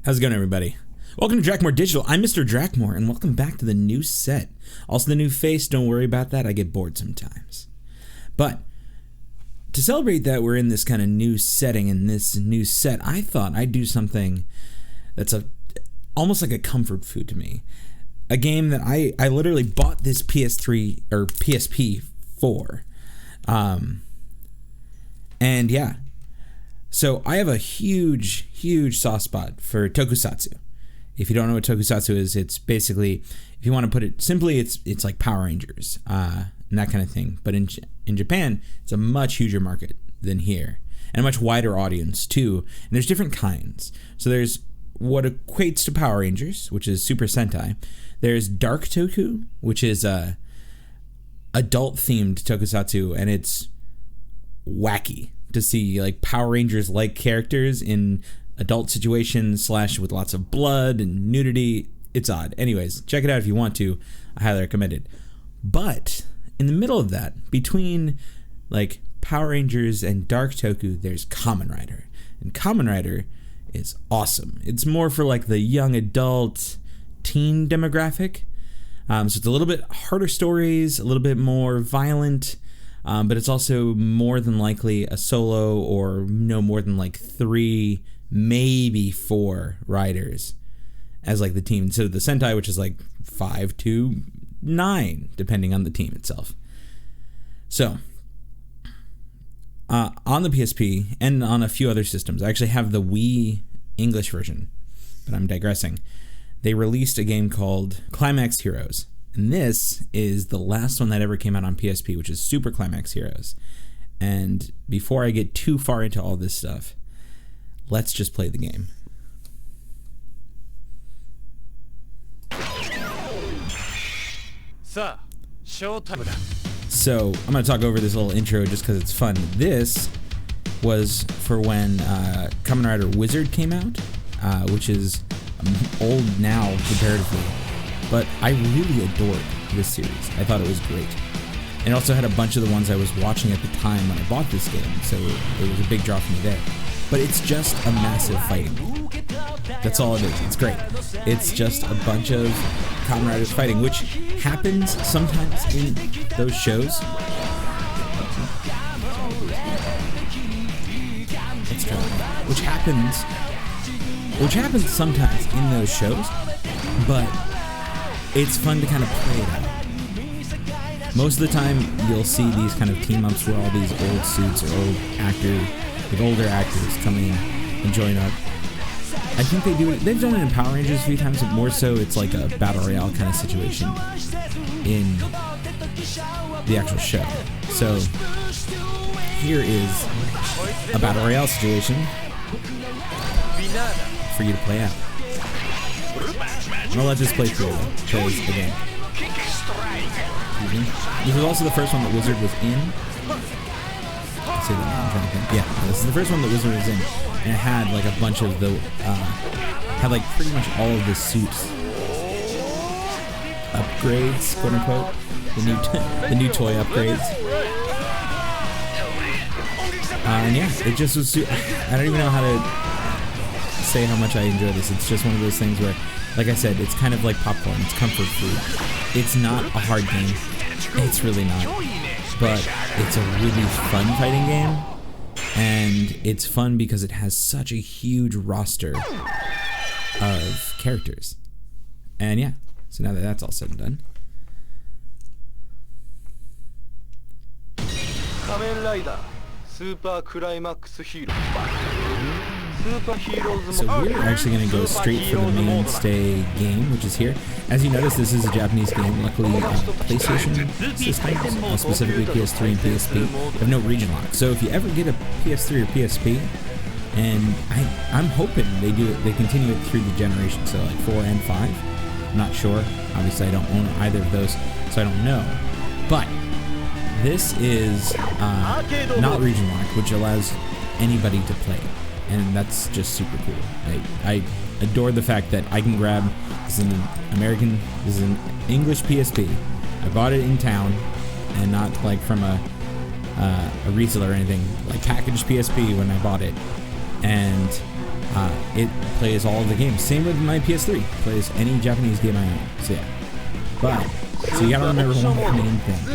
How's it going, everybody? Welcome to Drakmore Digital. I'm Mr. Drakmore, and welcome back to the new set. Also the new face, don't worry about that, I get bored sometimes. But to celebrate that we're in this kind of new setting, in this new set, I thought I'd do something that's almost like a comfort food to me. A game that I literally bought this PS3 or PSP for. And yeah. So I have a huge soft spot for Tokusatsu. If you don't know what Tokusatsu is, it's basically, if you want to put it simply, it's like Power Rangers and that kind of thing. But in Japan, it's a much huger market than here, and a much wider audience too. And there's different kinds. So there's what equates to Power Rangers, which is Super Sentai. There's Dark Toku, which is adult themed Tokusatsu, and it's wacky to see like Power Rangers like characters in adult situations / with lots of blood and nudity. It's odd. Anyways, check it out if you want to. I highly recommend it. But in the middle of that, between like Power Rangers and Dark Toku, there's Kamen Rider. And Kamen Rider is awesome. It's more for like the young adult teen demographic. So it's a little bit harder stories, a little bit more violent. But it's also more than likely a solo or no more than like 3, maybe 4 riders as like the team, instead of the Sentai, which is like 5 to 9 depending on the team itself. So on the PSP and on a few other systems, I actually have the Wii English version, but I'm digressing. They released a game called Climax Heroes. And this is the last one that ever came out on PSP, which is Super Climax Heroes. And before I get too far into all this stuff, let's just play the game. So, I'm going to talk over this little intro just because it's fun. This was for when Kamen Rider Wizard came out, which is old now comparatively. But I really adored this series. I thought it was great. And it also had a bunch of the ones I was watching at the time when I bought this game, so it was a big draw for me there. But it's just a massive fighting game. That's all it is. It's great. It's just a bunch of Kamen Riders fighting, which happens sometimes in those shows. Let's try that. Which happens sometimes in those shows, but it's fun to kind of play it out. Most of the time, you'll see these kind of team-ups where all these old suits or older actors come in and join up. I think they do it. They've done it in Power Rangers a few times, but more so it's like a Battle Royale kind of situation in the actual show. So here is a Battle Royale situation for you to play out. I'm gonna let this play through though, because again, this is also the first one that Wizard was in. Let's say that now, I'm trying to think. Yeah, this is the first one that Wizard was in, and it had like a bunch of the, had like pretty much all of the suits upgrades, quote unquote, the new toy upgrades. And yeah, it just was. I don't even know how to say how much I enjoy this. It's just one of those things where, like I said, it's kind of like popcorn. It's comfort food. It's not a hard game. It's really not. But it's a really fun fighting game. And it's fun because it has such a huge roster of characters. And yeah, so now that that's all said and done. Kamen Rider Super Climax Hero. So we're actually going to go straight for the mainstay game, which is here. As you notice, this is a Japanese game. Luckily, PlayStation systems, specifically PS3 and PSP, have no region lock. So if you ever get a PS3 or PSP, and I'm hoping they continue it through the generation, so like 4 and 5. I'm not sure. Obviously, I don't own either of those, so I don't know. But this is not region locked, which allows anybody to play. And that's just super cool. I adore the fact that I can grab, this is an English PSP. I bought it in town, and not like from a reseller or anything, like packaged PSP when I bought it. And it plays all of the games. Same with my PS3. Plays any Japanese game I own. So yeah. But, so you gotta remember one main thing. So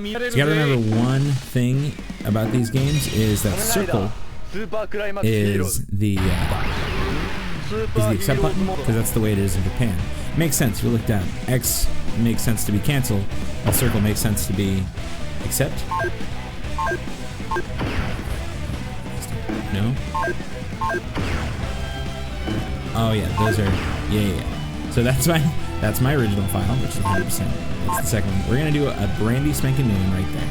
you gotta remember one thing about these games is that circle is the accept button, because that's the way it is in Japan. It makes sense if you look down. X makes sense to be cancel, while circle makes sense to be accept. No? Oh yeah, those are yeah. So that's my original file, which is 100%. That's the second one. We're gonna do a brandy spanking new one right there.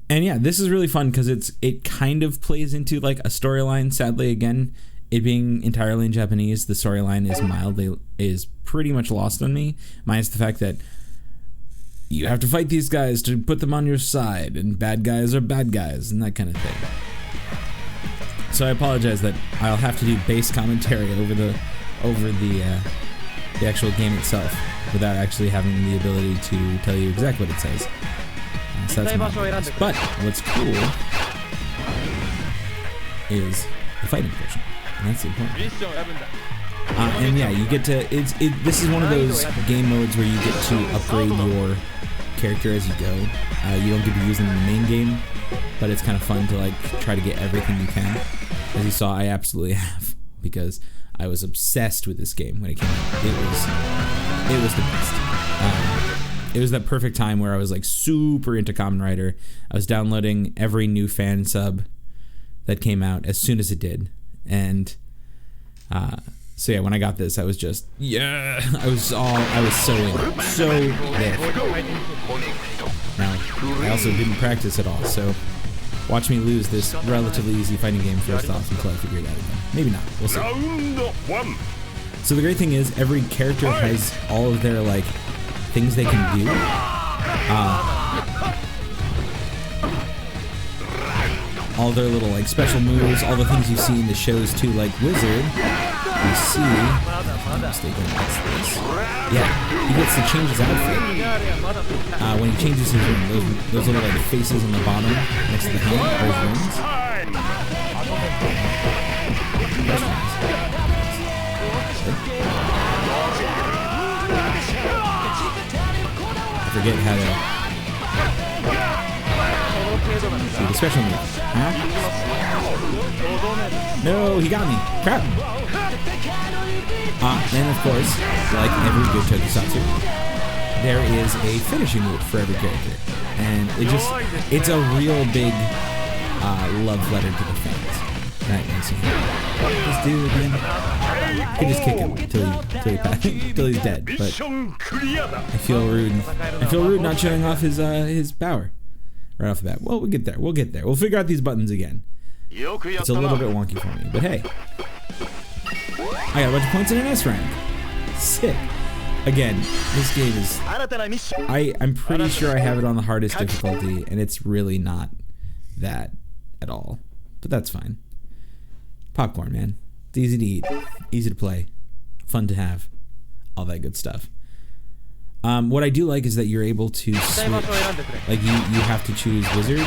And yeah, this is really fun because it kind of plays into like a storyline. Sadly, again, it being entirely in Japanese, the storyline is pretty much lost on me. Minus the fact that you have to fight these guys to put them on your side, and bad guys are bad guys, and that kind of thing. So I apologize that I'll have to do base commentary over the actual game itself without actually having the ability to tell you exactly what it says. So that's my bad. But what's cool is the fighting portion, and that's the important. And yeah, you get to this is one of those game modes where you get to upgrade your character as you go. You don't get to use them in the main game, but it's kind of fun to like try to get everything you can. As you saw, I absolutely have, because I was obsessed with this game when it came out. It was the best. It was that perfect time where I was like super into Kamen Rider. I was downloading every new fan sub that came out as soon as it did, and so yeah, when I got this, I was just I was so in, so there. Now, I also didn't practice at all, so watch me lose this relatively easy fighting game first off until I figure it out again. Maybe not. We'll see. So the great thing is every character has all of their like things they can do. All their little like special moves, all the things you see in the shows too, like Wizard. You see, if I'm not mistaken, that's this. Yeah, he gets to change his outfit. When he changes his ring, those little like faces on the bottom next to the hand are his rings. I forget how to see the special move. Huh? No, he got me. Crap. And of course, like every good Tokusatsu, there is a finishing move for every character. And it's a real big love letter to the fans. That makes me just do it again. You can just kick him till he's dead. But I feel rude. I feel rude not showing off his power right off the bat. Well, we'll get there. We'll figure out these buttons again. It's a little bit wonky for me, but hey. I got a bunch of points in an S rank. Sick. Again, this game is... I'm pretty sure I have it on the hardest difficulty, and it's really not that at all. But that's fine. Popcorn, man. It's easy to eat, easy to play, fun to have, all that good stuff. What I do like is that you're able to switch. Like you have to choose Wizard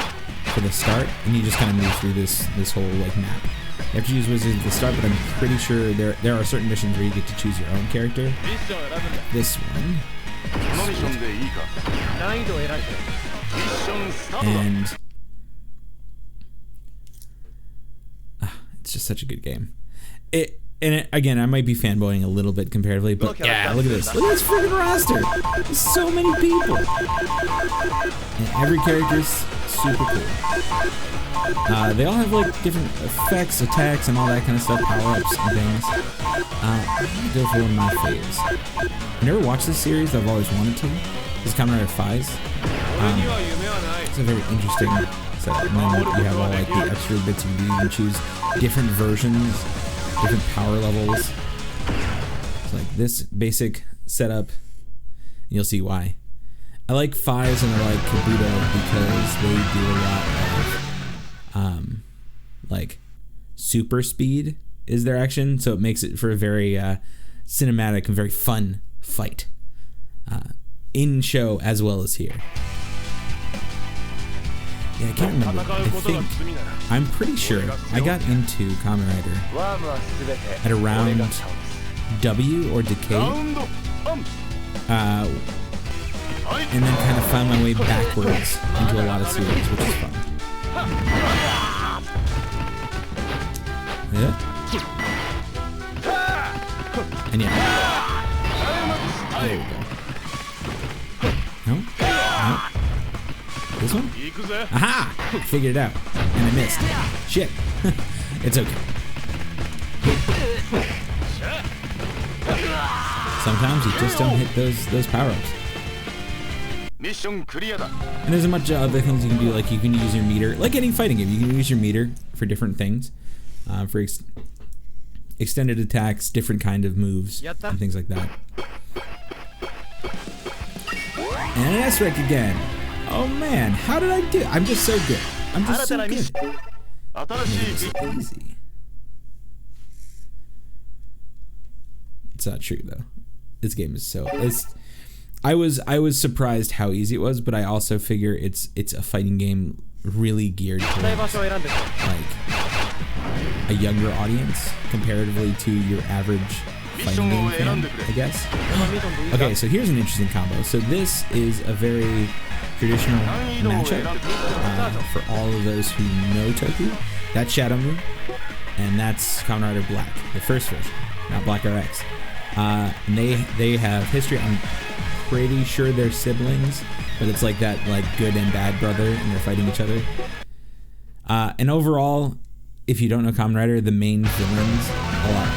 for the start, and you just kind of move through this whole like map. You have to use Wizard at the start, but I'm pretty sure there are certain missions where you get to choose your own character. This one. And it's just such a good game. Again, I might be fanboying a little bit comparatively, but yeah, look at this. Look at this freaking roster. There's so many people. And every character's super cool. They all have like different effects, attacks, and all that kind of stuff, power-ups and things. I'm go for one of my faves. I've never watched this series, I've always wanted to. This is Kamen Rider Fies. It's a very interesting setup. And then you have all like the extra bits of you can choose different versions, different power levels. It's like this basic setup, and you'll see why. I like Fies and I like Kabuto because they do a lot of like super speed is their action, so it makes it for a very cinematic and very fun fight in show as well as here. Yeah, I can't remember. I'm pretty sure I got into Kamen Rider at around W or Decade. And then kind of found my way backwards into a lot of series, which is fun. Yeah. And yeah. There we go. No? No? This one? Aha! Figured it out. And I missed. Shit. It's okay. Sometimes you just don't hit those power-ups. And there's a bunch of other things you can do, like you can use your meter, like any fighting game, you can use your meter for different things, for extended attacks, different kind of moves, and things like that. And an S-Rank again. Oh man, how did I do? I'm just so good. I'm just so good. It's easy. It's not true though. This game is so. I was surprised how easy it was, but I also figure it's a fighting game really geared towards like a younger audience comparatively to your average fighting game fan, I guess. Okay, so here's an interesting combo. So this is a very traditional matchup for all of those who know Toku. That's Shadow Moon, and that's Kamen Rider Black, the first version, not Black RX. And they have history. I'm pretty sure they're siblings, but it's like that, like good and bad brother, and they're fighting each other. And overall, if you don't know Kamen Rider, the main villains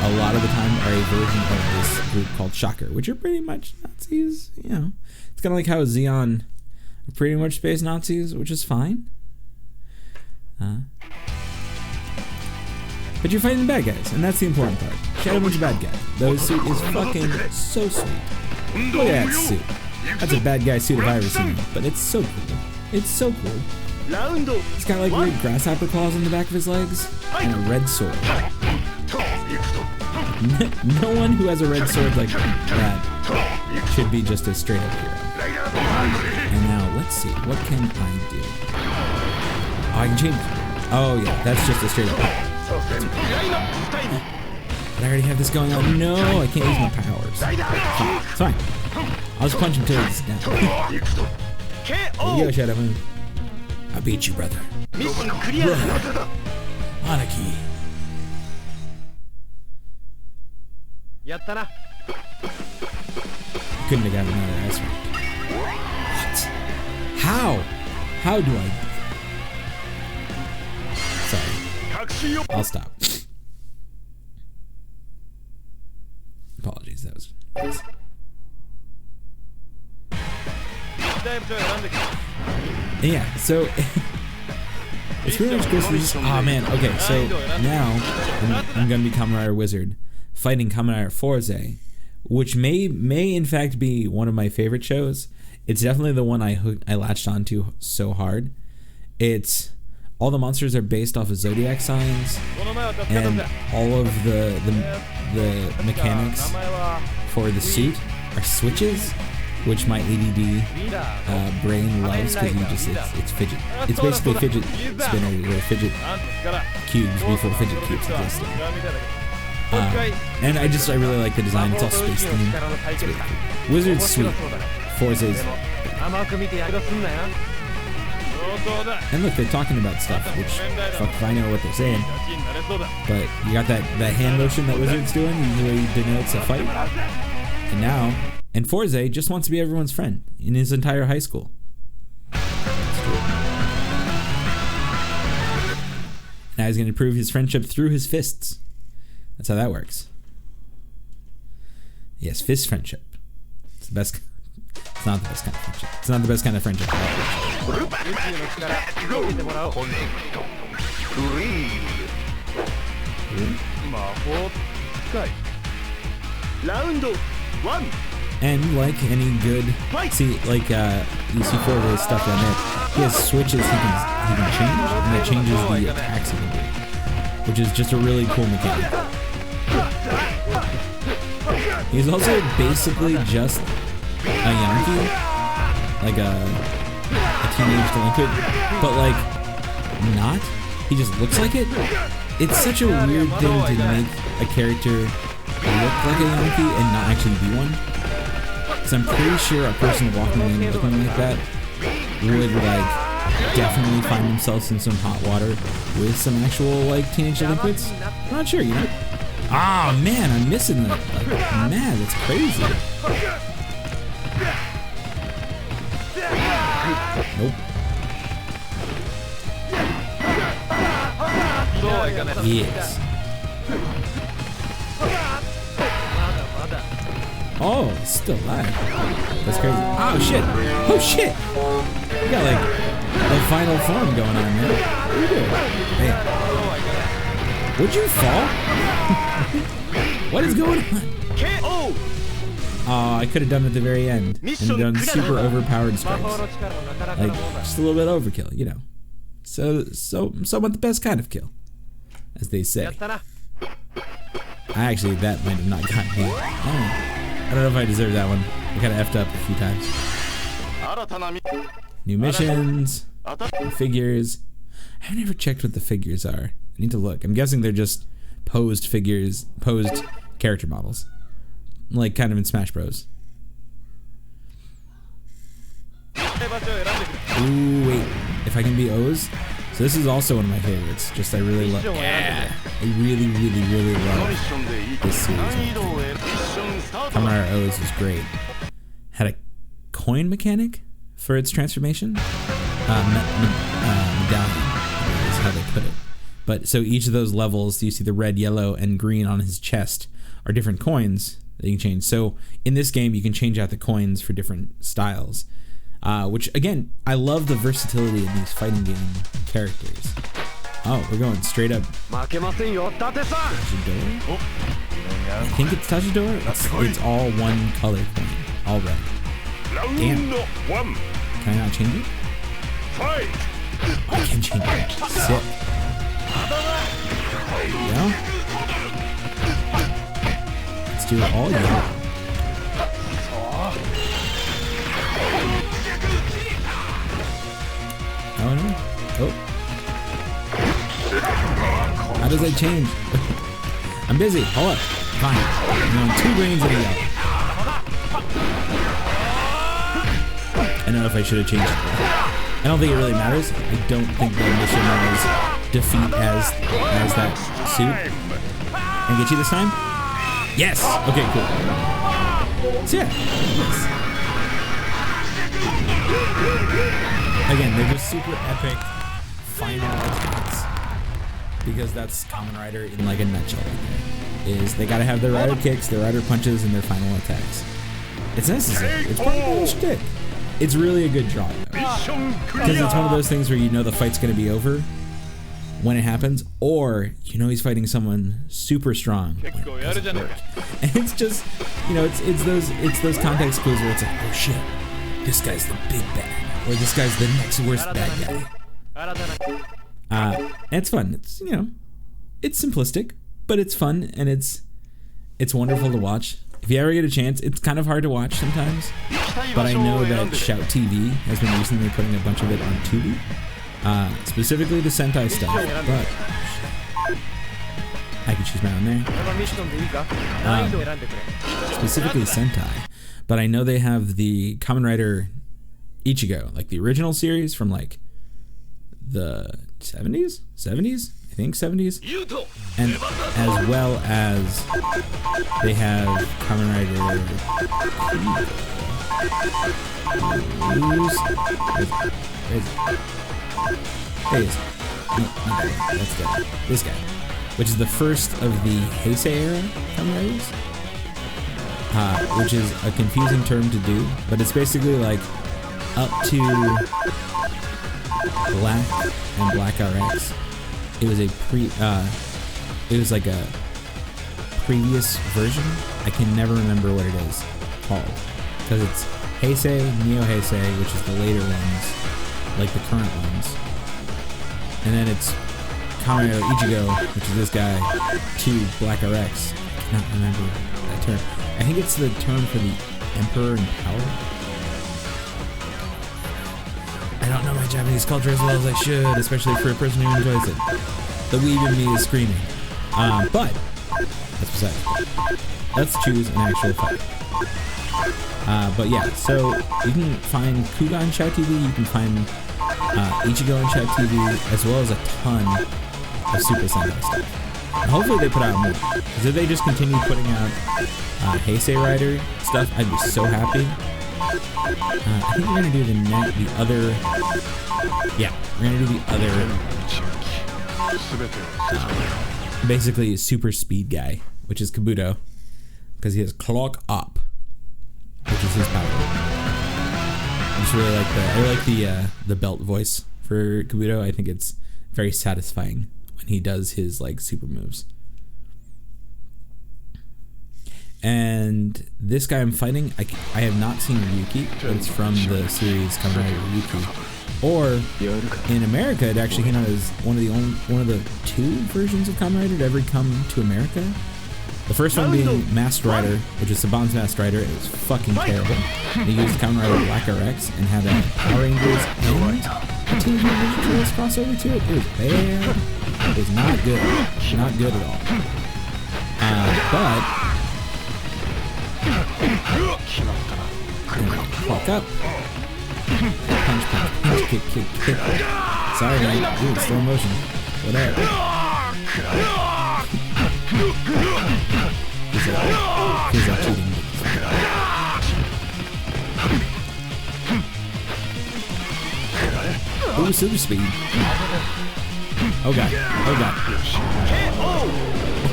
a lot of the time are a version of this group called Shocker, which are pretty much Nazis. You know, it's kind of like how Zeon are pretty much space Nazis, which is fine. But you're fighting the bad guys, and that's the important part. Shadow Moon's a bad guy. Though his suit is fucking so sweet. Look at that suit. That's a bad guy suit if I ever seen it, but it's so cool. It's so cool. He's got like weird grasshopper claws on the back of his legs and a red sword. No one who has a red sword like that should be just a straight up hero. And now let's see, what can I do? Oh, I can change. Oh yeah, that's just a straight up power. But I already have this going on. No, I can't use my powers. It's fine. I'll just punch him till he's down. Here we go, Shadow Moon. I beat you, brother. Anarchy. Couldn't have gotten another ice rank. What? How? How do I? Sorry. I'll stop. Apologies, that was. Yeah, so it's pretty much goes to this. Oh man, okay, so now I'm gonna be Kamen Rider Wizard, fighting Kamen Rider Forze, which may in fact be one of my favorite shows. It's definitely the one I latched onto so hard. It's all the monsters are based off of zodiac signs, and all of the mechanics for the suit are switches, which my ADD brain loves because it's fidget. It's basically fidget spinners or fidget cubes before fidget cubes existed. And I really like the design. It's all space themed. It's really cool. Wizard's sweet. Forze's. And look, they're talking about stuff, which fuck if I know what they're saying. But you got that hand motion that Wizard's doing usually denotes a fight. And Forze just wants to be everyone's friend in his entire high school. Now he's going to prove his friendship through his fists. That's how that works. Yes, fist friendship. It's the best. It's not the best kind of friendship. It's not the best kind of friendship. And like any good, see, like you see Forze's stuff down there. He has switches he can change, and it changes the attacks he can do, which is just a really cool mechanic. He's also basically just a Yankee, like a teenage delinquent, but like not. He just looks like it. It's such a weird thing to make a character look like a Yankee and not actually be one. Because I'm pretty sure a person walking in looking like that would like definitely find themselves in some hot water with some actual like teenage delinquents. I'm not sure, you know. Ah, man, I'm missing that. Like, man, that's crazy. Nope. Yes. Oh, it's still alive. That's crazy. Oh shit! Oh shit! You got like the final form going on, man. What are you doing? Man. Would you fall? What is going on? Oh, I could have done it at the very end and done super overpowered strikes. Like, just a little bit overkill, you know. So somewhat the best kind of kill, as they say. Actually, that might have not gotten me. I don't know if I deserve that one. I kind of effed up a few times. New missions, new figures. I've never checked what the figures are. I need to look. I'm guessing they're just posed figures, posed character models. Like kind of in Smash Bros. Ooh, wait. If I can be O's? So this is also one of my favorites. Just I really love. Yeah. I really love this series. Kamen Rider O's was great. Had a coin mechanic for its transformation. Medallion is how they put it. But so each of those levels, you see the red, yellow, and green on his chest are different coins that you can change. So in this game, you can change out the coins for different styles. Which, again, I love the versatility of these fighting game characters. Oh, we're going straight up. Tajidori? I think it's Tajidori. It's all one color coin. All red. Damn. Can I not change it? I can change it. Sick. Yeah. Let's do it all yellow. Oh no. Oh. How does that change? I'm busy. Hold up. Fine. I'm on 2 greens and a yellow. I don't know if I should have changed it. I don't think it really matters. I don't think the mission was defeat as that suit. Can I get you this time? Yes! Okay, cool. So yeah. Again, they're just super epic final attacks. Because that's Kamen Rider in like a nutshell right there. Is they gotta have their rider kicks, their rider punches, and their final attacks. It's necessary. It's part of the whole shtick. It's really a good draw, though. Because it's one of those things where you know the fight's gonna be over when it happens, or you know he's fighting someone super strong when it doesn't work. And it's just, you know, it's those context clues where it's like, oh shit, this guy's the big bad, or this guy's the next worst bad guy. And it's fun. It's, you know, it's simplistic, but it's fun and it's wonderful to watch. If you ever get a chance, it's kind of hard to watch sometimes, but I know that Shout TV has been recently putting a bunch of it on Tubi. Specifically the Sentai stuff, but I can choose my own there. Specifically Sentai, but I know they have the Kamen Rider Ichigo, like the original series from like the 70s, I think 70s, and as well as they have Kamen Rider. Hey, that's this guy, which is the first of the Heisei era Kamen Riders, which is a confusing term to do, but it's basically like up to Black and Black RX. It was it was like a previous version. I can never remember what it is called, because it's Heisei, Neo Heisei, which is the later ones, like the current ones. And then it's Kamen Rider Ichigo, which is this guy, to Black RX. I cannot remember that term. I think it's the term for the Emperor in Power. I don't know my Japanese culture as well as I should, especially for a person who enjoys it. The weeb in me is screaming. But that's beside the point. Let's choose an actual fight. But yeah, so you can find Kuga on Shout TV, you can find Ichigo on Shout TV, as well as a ton of Super Sentai stuff. And hopefully they put out more. Because if they just continue putting out Heisei Rider stuff, I'd be so happy. I think we're gonna do the other. Yeah, we're gonna do the other. Basically, super speed guy, which is Kabuto, because he has Clock Up, which is his power. I just really like the belt voice for Kabuto. I think it's very satisfying when he does his like super moves. And this guy I'm fighting, I have not seen Ryuki, but it's from the series Kamen Rider Ryuki. Or in America, it actually came out as one of the 2 versions of Kamen Rider to ever come to America. The first one being Masked Rider, which is Saban's Masked Rider. It was fucking terrible. They used Kamen Rider Black RX and had a Power Rangers and a Teenage Mutant Ninja Turtles crossover to it. It was bad. It was not good. Not good at all. But clock up. Punch, kick. Sorry, man. Ooh, slow motion. Whatever. He's out cheating. Ooh, super speed. Oh god.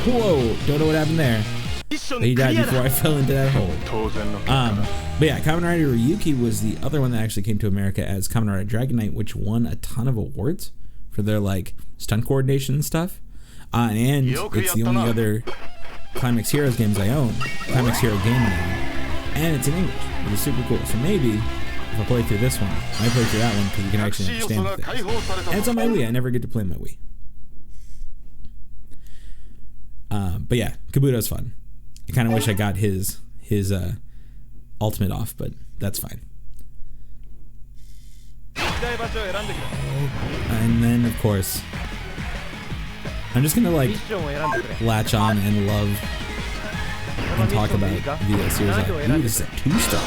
Whoa, don't know what happened there. He died before I fell into that hole. But yeah, Kamen Rider Ryuki was the other one that actually came to America as Kamen Rider Dragon Knight, which won a ton of awards for their like stunt coordination and stuff. And it's the only other Climax Heroes games I own. Climax Hero game I own. And it's in English, which is super cool. So maybe if I play through this one, I might play through that one because you can actually understand things. And it's on my Wii. I never get to play my Wii. But yeah, Kabuto's fun. I kind of wish I got his ultimate off, but that's fine. And then, of course, I'm just gonna like latch on and love and talk about the series. Ooh, this is a 2-star.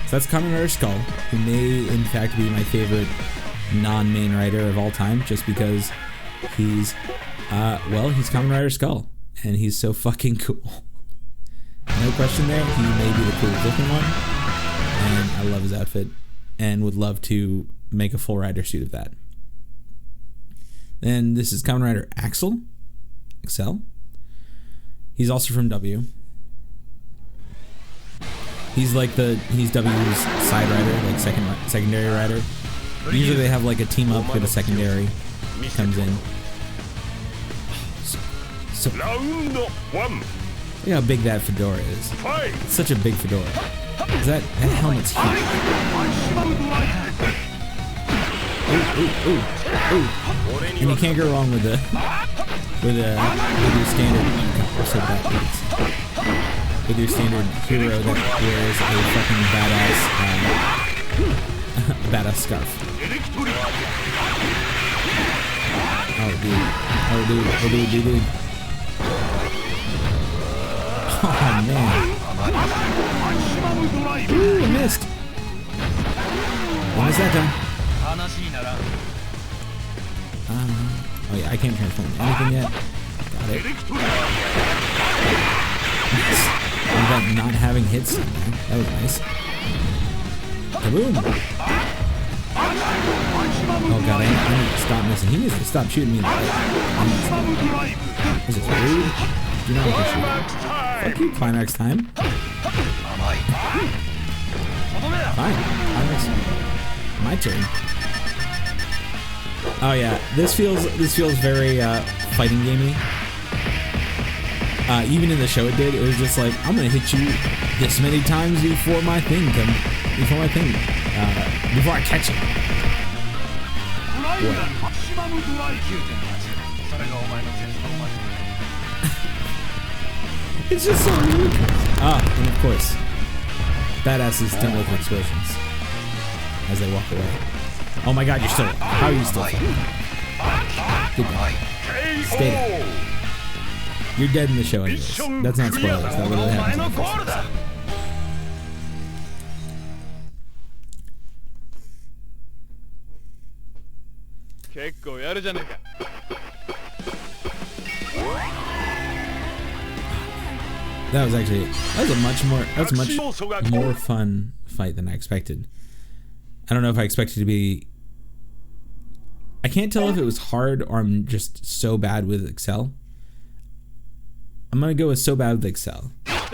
So that's Kamen Rider Skull, who may in fact be my favorite non-main writer of all time, just because he's Kamen Rider Skull, and he's so fucking cool. No question there, he may be the coolest looking one, and I love his outfit, and would love to make a full rider suit of that. Then this is Kamen Rider Axel. He's also from W. He's W's side rider, like secondary rider. Usually they have like a team up with a secondary comes in. So round 1. Look how big that fedora is. It's such a big fedora. That helmet's huge. Ooh. And you can't go wrong with your standard. With your standard hero that wears a fucking badass scarf. Oh dude. Oh man. Ooh, I missed. When is that done? Oh yeah, I can't transform anything yet. Got it. What about not having hits? That was nice. Kaboom! Oh god, I need to stop missing. He needs to stop shooting me in the head. Is it rude? Do not want to shoot. Fuck you, Climax time. Fine. Climax. My turn. Oh yeah, this feels very fighting gamey. Even in the show it did. It was just like, I'm gonna hit you this many times before I catch it. What? It's just so weird. And of course, badasses don't look like explosions as they walk away. Oh my god, you're still alive. How are you still alive? Goodbye. Stay there. You're dead in the show anyways. That's not spoilers. That literally happens in the first episode. That was a much more fun fight than I expected. I don't know if I expected to be. I can't tell if it was hard or I'm just so bad with Excel. I'm gonna go with so bad with Excel. Let's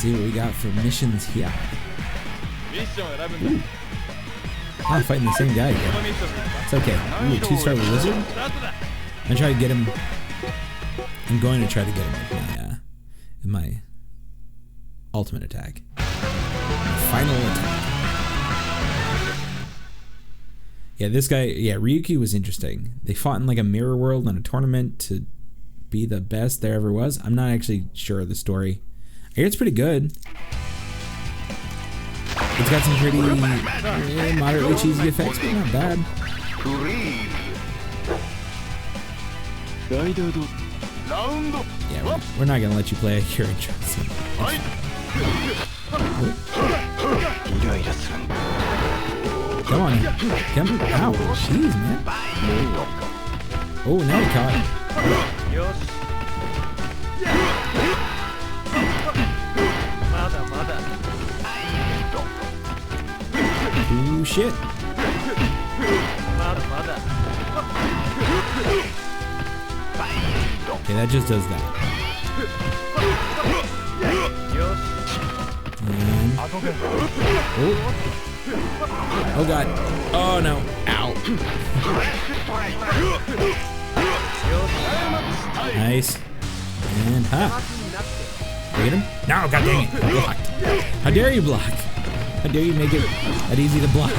see what we got for missions here. Ooh. Ah, fighting the same guy again. It's okay. Ooh, 2-star wizard. I'm trying to get him. I'm going to try to get him in my ultimate attack. My final attack. Yeah, this guy. Yeah, Ryuki was interesting. They fought in like a mirror world in a tournament to be the best there ever was. I'm not actually sure of the story. I hear it's pretty good. It's got some pretty moderately cheesy effects, but not bad. Yeah, we're not gonna let you play your intro. So. Come on, come on. Ow, jeez, man. Oh, now we caught him. Ooh, shit. Okay, that just does that. And, oh god. Oh no. Ow. Nice. And ha. Get him? No, god dang it. Blocked. How dare you block? How dare you make it that easy to block?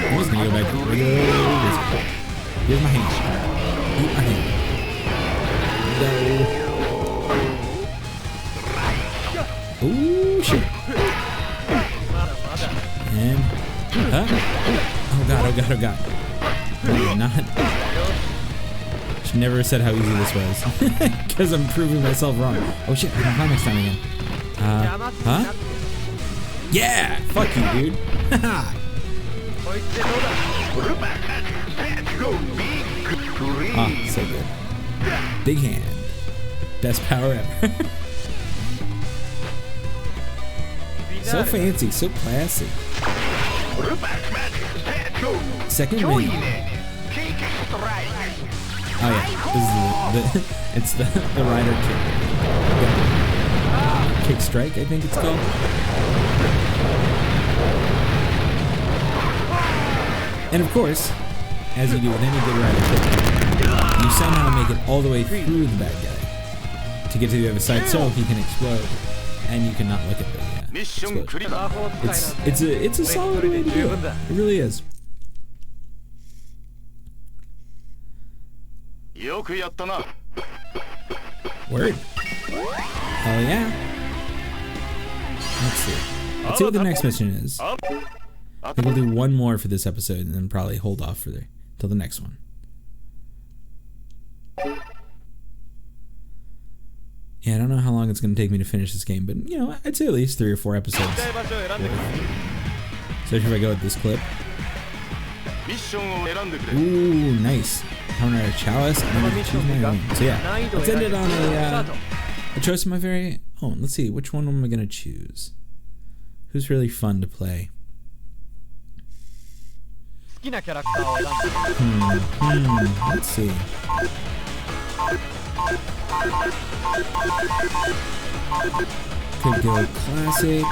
I'm just gonna go back to regular. Here's my hand. Eat my hand. Go. Ooh, shit. And, huh? Oh god, oh god, oh god. No, not. Should never have said how easy this was. Because I'm proving myself wrong. Oh shit, we can Climax time again. Huh? Yeah! Fuck you, dude. Haha! Ah, so good. Big hand. Best power ever. So fancy, so classy. Second ring. Oh yeah, this is it's the rider kick. Kick strike, I think it's called. And of course, as you do with any good rider kick, you somehow make it all the way through the bad guy to get to the other side so he can explode, and you cannot look at the explosion. It's a solid way to do it. It really is. Word. Hell yeah. Let's see. Let's see what the next mission is. I think we'll do one more for this episode and then probably hold off for till the next one. Yeah, I don't know how long it's going to take me to finish this game, but you know, I'd say at least 3 or 4 episodes. Especially if I go with this clip. Ooh, nice. Kamen Rider Chalice. I'm going to choose my own. So yeah, let's end it on a choice of my very own. Let's see, which one am I going to choose? Who's really fun to play? Let's see. Could go classic.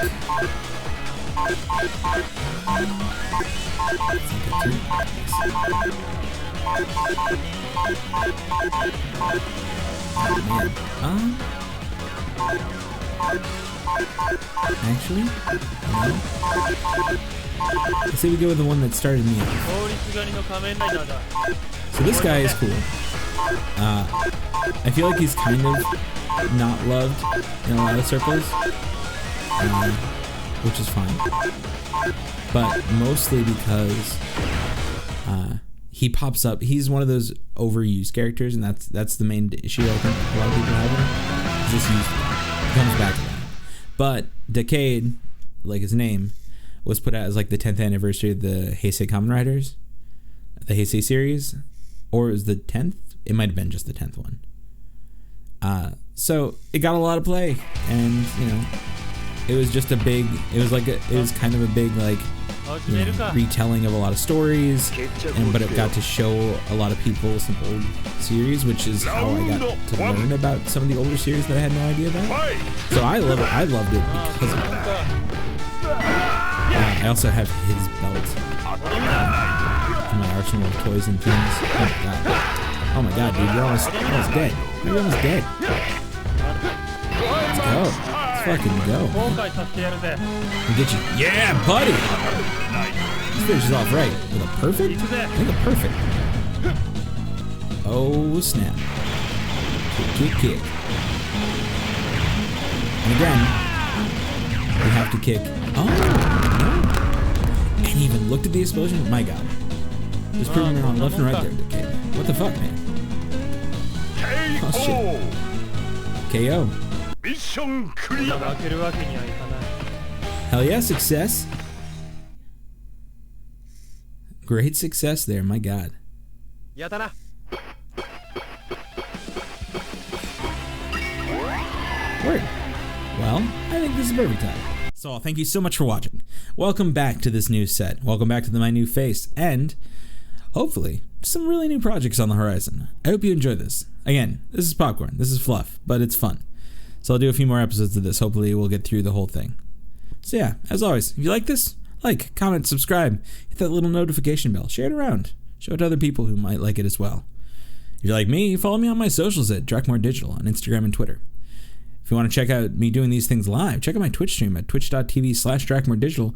Actually, no. Let's say we go with the one that started me off. So this guy is cool. I feel like he's kind of not loved in a lot of circles. which is fine. But mostly because he pops up. He's one of those overused characters, and that's the main issue I think a lot of people have with him. He's just used. He comes back around. But Decade, like his name, was put out as like the 10th anniversary of the Heisei Kamen Riders, the Heisei series, or it was the 10th? It might have been just the 10th one. So it got a lot of play, and you know, it was just a big. It was kind of a big like, you know, retelling of a lot of stories, but it got to show a lot of people some old series, which is how I got to learn about some of the older series that I had no idea about. So I love it. I loved it because of that. I also have his belt in my arsenal of toys and things. Oh my god, dude, you're almost dead. You're almost dead. Let's go. Let's fucking go. I'll get you. Yeah, buddy! This finishes off right. With a perfect? I think a perfect. Oh, snap. Kick. And again, we have to kick. Oh, no. And even looked at the explosion. My god. Just proving me wrong left and right there, Decade. What the fuck, man? Oh, shit. KO. Hell yeah, success. Great success there, my god. Word. Well, I think this is perfect time. So, thank you so much for watching. Welcome back to this new set. Welcome back to my new face. And hopefully, some really new projects on the horizon. I hope you enjoy this. Again, this is popcorn. This is fluff, but it's fun. So I'll do a few more episodes of this. Hopefully we'll get through the whole thing. So yeah, as always, if you like this, like, comment, subscribe, hit that little notification bell, share it around, show it to other people who might like it as well. If you're like me, follow me on my socials at Drakmore Digital on Instagram and Twitter. If you want to check out me doing these things live, check out my Twitch stream at twitch.tv/Drakmore Digital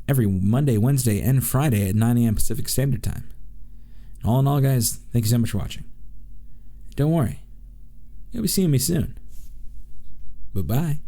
every Monday, Wednesday, and Friday at 9 a.m. Pacific Standard Time. And all in all, guys, thank you so much for watching. Don't worry, you'll be seeing me soon. Bye-bye.